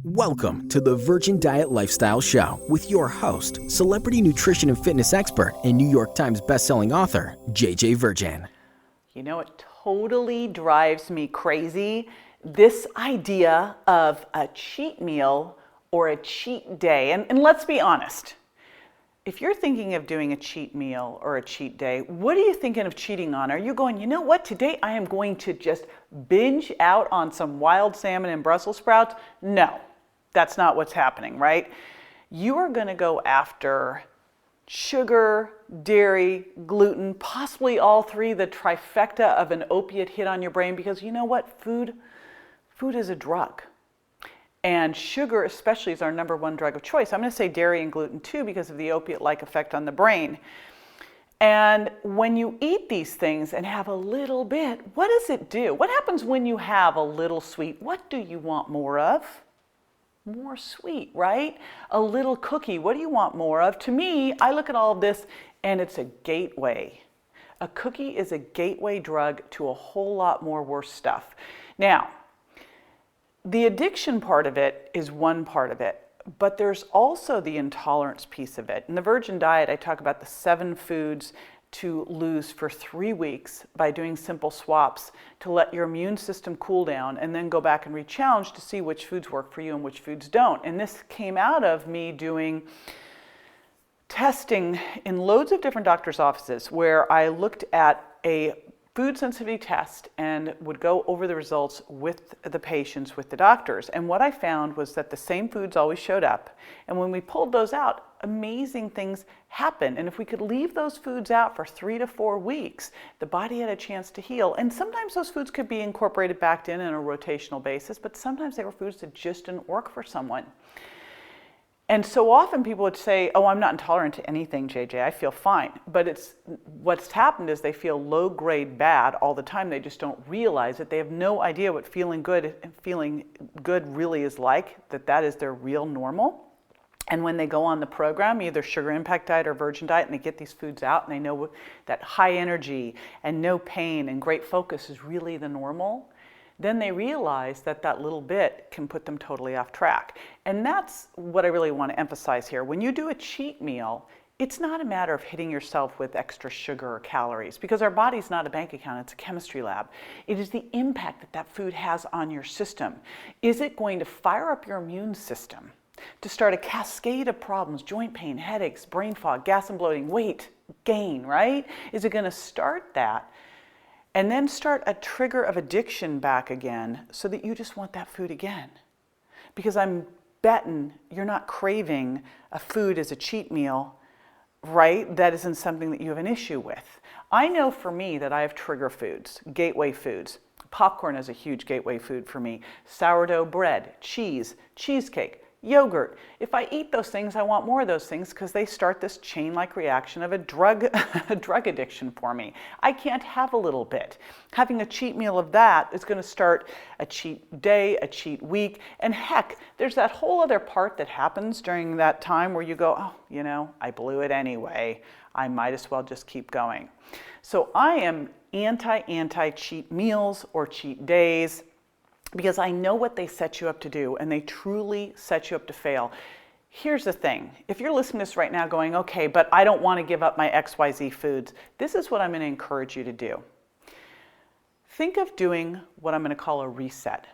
Welcome to the Virgin Diet Lifestyle Show with your host, celebrity nutrition and fitness expert and New York Times bestselling author, JJ Virgin. You know, it totally drives me crazy, this idea of a cheat meal or a cheat day. And let's be honest, if you're thinking of doing a cheat meal or a cheat day, what are you thinking of cheating on? Are you going, you know what, today I am going to just binge out on some wild salmon and Brussels sprouts? No, that's not what's happening, right? You are going to go after sugar, dairy, gluten, possibly all three, the trifecta of an opiate hit on your brain, because you know what? Food is a drug. And sugar especially is our number one drug of choice. I'm going to say dairy and gluten too because of the opiate-like effect on the brain. And when you eat these things and have a little bit, what does it do? What happens when you have a little sweet? What do you want more of? More sweet, right? A little cookie, what do you want more of? To me, I look at all of this and it's a gateway. A cookie is a gateway drug to a whole lot more worse stuff. Now, the addiction part of it is one part of it, but there's also the intolerance piece of it. In the Virgin Diet, I talk about the 7 foods to lose for 3 weeks by doing simple swaps to let your immune system cool down and then go back and re-challenge to see which foods work for you and which foods don't. And this came out of me doing testing in loads of different doctors' offices where I looked at a food sensitivity test and would go over the results with the patients, with the doctors. And what I found was that the same foods always showed up. And when we pulled those out, amazing things happened. And if we could leave those foods out for 3 to 4 weeks, the body had a chance to heal. And sometimes those foods could be incorporated back in on a rotational basis, but sometimes they were foods that just didn't work for someone. And so often people would say, oh, I'm not intolerant to anything, JJ, I feel fine. But what's happened is they feel low-grade bad all the time. They just don't realize it. They have no idea what feeling good really is like, that is their real normal. And when they go on the program, either Sugar Impact Diet or Virgin Diet, and they get these foods out and they know that high energy and no pain and great focus is really the normal, then they realize that that little bit can put them totally off track. And that's what I really want to emphasize here. When you do a cheat meal, it's not a matter of hitting yourself with extra sugar or calories, because our body's not a bank account, it's a chemistry lab. It is the impact that that food has on your system. Is it going to fire up your immune system to start a cascade of problems, joint pain, headaches, brain fog, gas and bloating, weight gain, right? Is it going to start that? And then start a trigger of addiction back again so that you just want that food again. Because I'm betting you're not craving a food as a cheat meal, right? That isn't something that you have an issue with. I know for me that I have trigger foods, gateway foods. Popcorn is a huge gateway food for me. Sourdough bread, cheese, cheesecake, yogurt. If I eat those things, I want more of those things because they start this chain-like reaction of a drug addiction for me. I can't have a little bit. Having a cheat meal of that is going to start a cheat day, a cheat week, and heck, there's that whole other part that happens during that time where you go, oh, you know, I blew it anyway. I might as well just keep going. So I am anti-cheat meals or cheat days, because I know what they set you up to do, and they truly set you up to fail. Here's the thing. If you're listening to this right now going, okay, but I don't want to give up my XYZ foods, this is what I'm going to encourage you to do. Think of doing what I'm going to call a reset,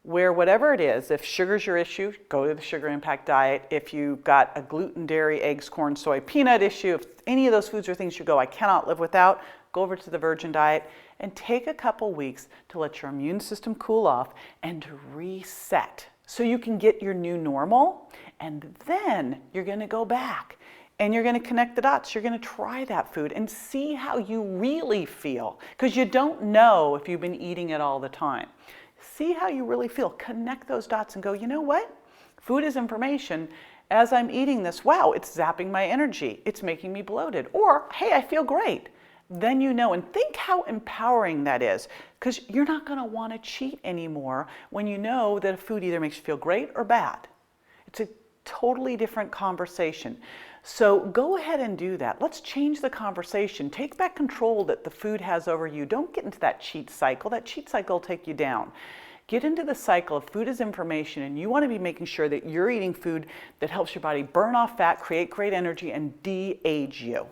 where whatever it is, if sugar's your issue, go to the Sugar Impact Diet. If you've got a gluten, dairy, eggs, corn, soy, peanut issue, if any of those foods are things you go, I cannot live without, go over to the Virgin Diet and take a couple weeks to let your immune system cool off and to reset so you can get your new normal. And then you're going to go back and you're going to connect the dots. You're going to try that food and see how you really feel, because you don't know if you've been eating it all the time. See how you really feel. Connect those dots and go, you know what? Food is information. As I'm eating this, wow, it's zapping my energy. It's making me bloated. Or, hey, I feel great. Then you know, and think how empowering that is, because you're not going to want to cheat anymore when you know that a food either makes you feel great or bad. It's a totally different conversation. So go ahead and do that. Let's change the conversation. Take back control that the food has over you. Don't get into that cheat cycle. That cheat cycle will take you down. Get into the cycle of food as information, and you want to be making sure that you're eating food that helps your body burn off fat, create great energy, and de-age you.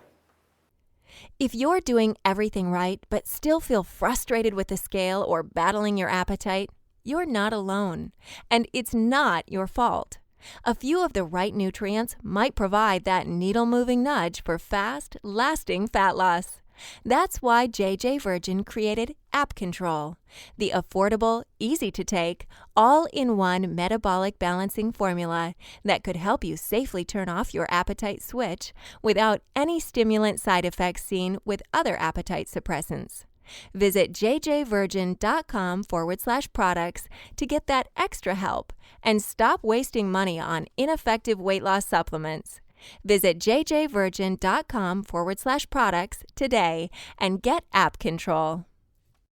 If you're doing everything right but still feel frustrated with the scale or battling your appetite, you're not alone, and it's not your fault. A few of the right nutrients might provide that needle-moving nudge for fast, lasting fat loss. That's why JJ Virgin created App Control, the affordable, easy-to-take, all-in-one metabolic balancing formula that could help you safely turn off your appetite switch without any stimulant side effects seen with other appetite suppressants. Visit jjvirgin.com/products to get that extra help and stop wasting money on ineffective weight loss supplements. Visit jjvirgin.com/products today and get App Control.